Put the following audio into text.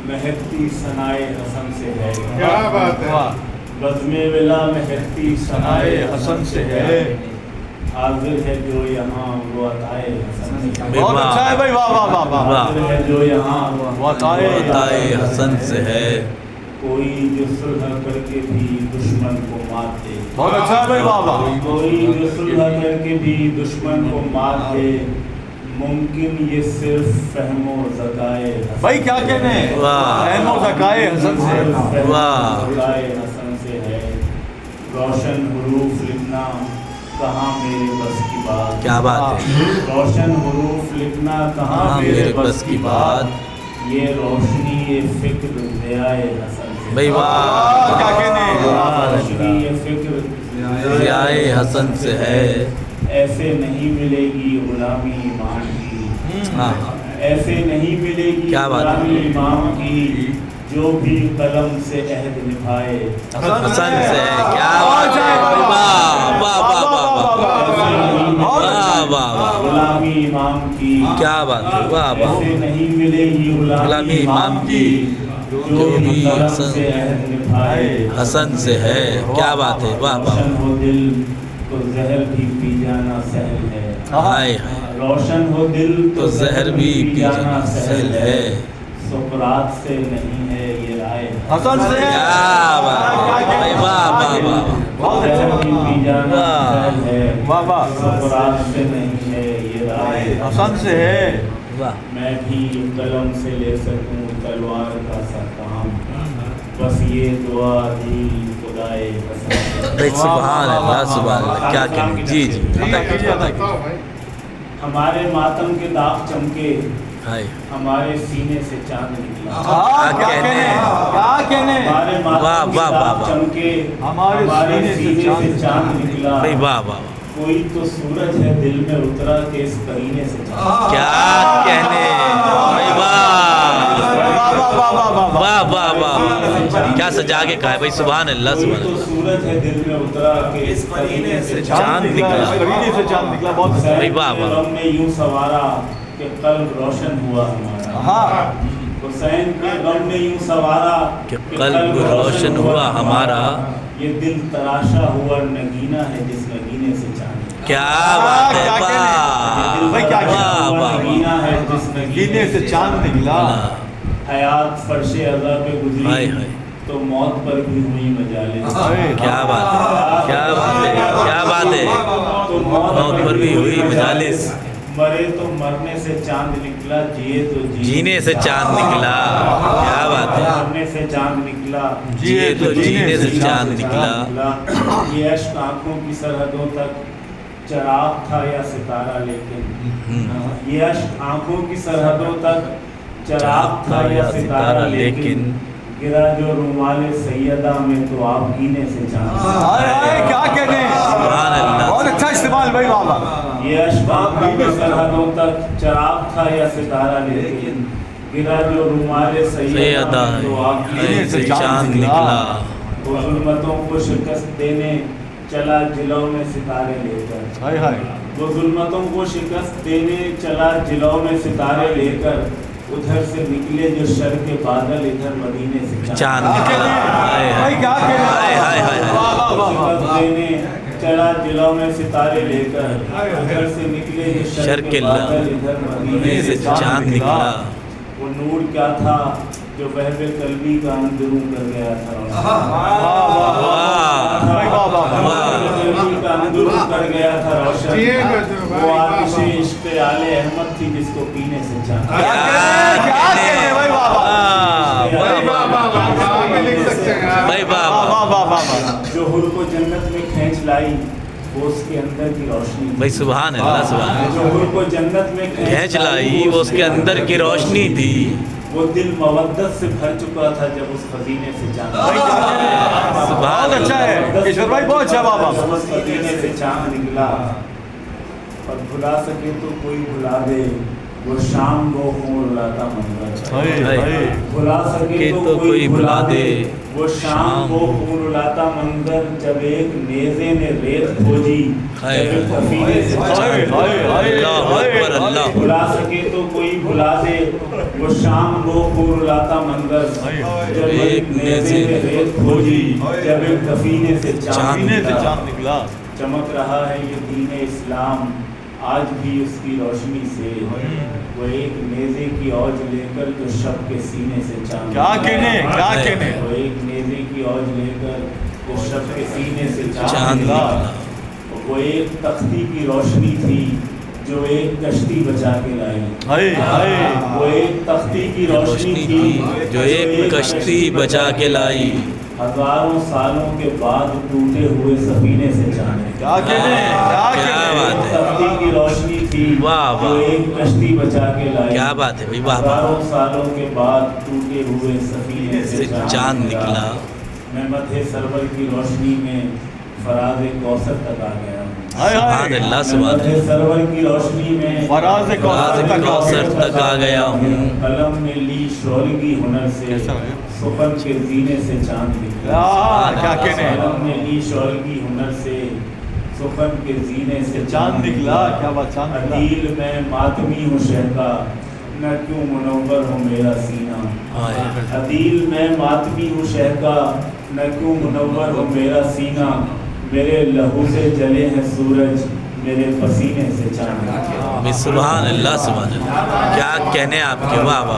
महकती सनाए हसन से है। क्या बात है। बज़्मे विला महकती सनाए हसन से है। हाजिर है जो यहाँ वो अताए हसन से है। बहुत अच्छा है भाई, वाह वाह वाह वाह। हाजिर है जो यहाँ वो अताए हसन से है। कोई जो सुलह करके भी दुश्मन को मार दे। बहुत अच्छा है भाई, वाह वाह। कोई जो सुलह करके भी दुश्मन को मार दे। मुमकिन ये सिर्फ फहमो ज़काए भाई क्या कहने हैं, फहमो ज़काए हसन से, वाह ज़काए हसन से है। रोशन हुरूफ लिखना कहाँ मेरे बस की बात। क्या बात है। रोशन हुरूफ लिखना कहाँ मेरे बस की बात। ये रोशनी ये फिक्र ज़ियाए हसन से। भाई वाह, क्या कहने हैं। रोशनी ये फिक्र ज़ियाए हसन से है। ऐसे नहीं मिलेगी गुलामी इमाम की। ऐसे नहीं मिलेगी क्या बात है। गुलामी इमाम की जो भी कलम से अहद निभाए हसन से है। क्या बात है। वाह वाह वाह वाह वाह वाह। गुलामी इमाम की क्या बात है, वाह वाह। ऐसे नहीं मिलेगी गुलामी इमाम की जो भी कलम से अहद निभाए हसन से है। क्या बात है, वाह वाह। रोशन हो दिल तो जहर भी पी जाना सहल है। हाय हाय। रोशन हो दिल तो जहर भी पी जाना सहल है। सुकरात से नहीं है ये राय हसन से है। क्या बात है भाई, वाह वाह वाह। बहुत जहर अच्छा, भी पी जाना सहल है। वाह वाह। सुकरात से नहीं है ये राय हसन से है। वाह मैं भी कलम से ले सकूं तलवार का सा काम। बस ये दुआ दी खुदाए हसन से। भाई सुभान अल्लाह, सुभान अल्लाह। क्या कहने। जी जी अता कीजिए, अता कीजिए। बताओ भाई। हमारे मातम के दाग चमके हाय। हमारे सीने से चांद निकला। क्या कहने हैं, क्या कहने हैं। हमारे वाह, मातम के वाह, दाग वाह। चमके हमारे सीने से चांद निकला। भाई वाह वाह वाह। कोई तो सूरज है दिल में उतरा के इस करीने से चांद। क्या कहने भाई, वाह वाह वाह वाह। क्या सजा के कहा है भाई, सुभान अल्लाह कोई सुभान तो अल्लाह। सूरज है दिल में उतरा के इस करीने से चांद निकला। करीने से चांद निकला। बहुत अच्छा। भाई, वाह, वाह। हुसैन ने यूं सवारा कि कल्ब रोशन हुआ हमारा। हाँ। हुसैन के गम ने यूं सवारा कि कल्ब रोशन हुआ हमारा। ये दिल तराशा हुआ नगीना है जिस नगीने से चांद। क्या बात है, क्या कहने हैं। वाह भाई, क्या कहने हैं। वाह वाह। नगीना है जिस नगीने से चांद निकला। हयात फर्शे अज़ा पे हाय गुजरी हाय। तो मौत पर भी हुई मजालिस। क्या बात है, क्या बात है, क्या बात है। तो मौत पर भी हुई मजालिस। मरे तो मरने से चांद निकला, जिए तो जीने से चांद निकला। क्या बात है। मरने से चांद निकला, जिए तो जीने से चांद निकला। ये अश्क आँखों की सरहदों तक चराग था या सितारा, लेकिन ये अश्क आँखों की सरहदों तक चराग था या सितारा, लेकिन गिरा जो रुमाले सैयदा में तो आप कीने से चांद। हाय हाय, क्या कहने हैं। सुभान अल्लाह। बहुत अच्छा इस्तेमाल भाई, वाह वाह। ये अश्क आँखों की सरहदों तक चराग था या सितारा, लेकिन गिरा जो रुमाले सैयदा में तो आप कीने से चांद निकला। वो जुल्मतों को शिकस्त देने चला जिलों में सितारे लेकर। हाय हाय। वो जुल्मतों को शिकस्त देने चला जिलों में सितारे लेकर। उधर से निकले जो शर के बादल, इधर मदीने से चांद निकला। हाय हाय। भाई क्या कहने हैं। हाय हाय हाय। वाह वाह वाह वाह। शिकस्त देने चला जिलों में सितारे लेकर। उधर से निकले जो शर के बादल, इधर मदीने से चांद निकला। वो नूर क्या था जो बहबे कल्बी का अंदरूं कर गया था। कल्बी का अंदरूं कर गया था रोशन। वो आतिश इश्क़ आले अहमद थी जिसको पीने से चांद। क्या कहने हैं भाई, वाह वाह। भाई वाह वाह वाह वाह वाह। जो हुर को जन्नत में खींच लाई वो उसके अंदर की रोशनी थी। भाई सुभान अल्लाह, सुभान अल्लाह। जो हुर को जन्नत में खींच लाई वो उसके अंदर की रोशनी थी। वो दिल मवद्दत से भर चुका था जब उस खजीने से चांद। सुभान बहुत अच्छा है ईश्वर भाई, बहुत अच्छा। वाह वाह। जब उस खजीने से चांद निकला और भुला सके तो कोई भुला दे वो शाम वो रुलाता मंजर। भुला सके तो कोई भुला दे वो शाम वो रुलाता मंजर। जब एक नेज़े ने रेत खोजी सफीने से अल्लाह अकबर, अल्लाह। भुला सके तो कोई भुला दे वो शाम वो रुलाता منظر جب ایک نیزے میں ریت کھوجی جب ایک دفینے سے چاند نکلا چمک رہا ہے یہ دین اسلام آج بھی اس کی روشنی سے وہ ایک نیزے کی اوج لے کر جو شب کے سینے سے چاند کیا کہنے وہ ایک نیزے کی اوج لے کر جو شب کے سینے سے چاند چاند نکلا وہ ایک تختی کی روشنی تھی جو ایک کشتی بچا کے لائی وہ ایک تختی کی روشنی تھی جو ایک کشتی بچا کے لائی ہزاروں سالوں کے بعد ٹوٹے ہوئے سفینے سے چاند کیا بات ہے تختی کی روشنی تھی واہ جو ایک کشتی بچا کے لائی کیا بات ہے بھائی واہ ہزاروں سالوں کے بعد ٹوٹے ہوئے سفینے سے چاند نکلا میں مدح سرور کی روشنی میں فراز کوثر تک آ گیا ہوں سبحان اللہ سبحان اللہ سرور کی روشنی میں فراز کوثر تک آ گیا ہوں قلم نے لی شولگی ہنر سے سخن کے زینے سے چاند نکلا قلم نے لی شولگی ہنر سے سخن کے زینے سے چاند نکلا کیا بات چاند نکلا عدیل میں ماتمی ہوں شہکا نہ کیوں منور ہو میرا سینہ عدیل میں ماتمی ہوں شہکا نہ کیوں منور ہو میرا سینہ میرے لہو سے جلے ہیں سورج میرے پسینے سے چاند سبحان اللہ سبحان اللہ کیا کہنے آپ کے واہ واہ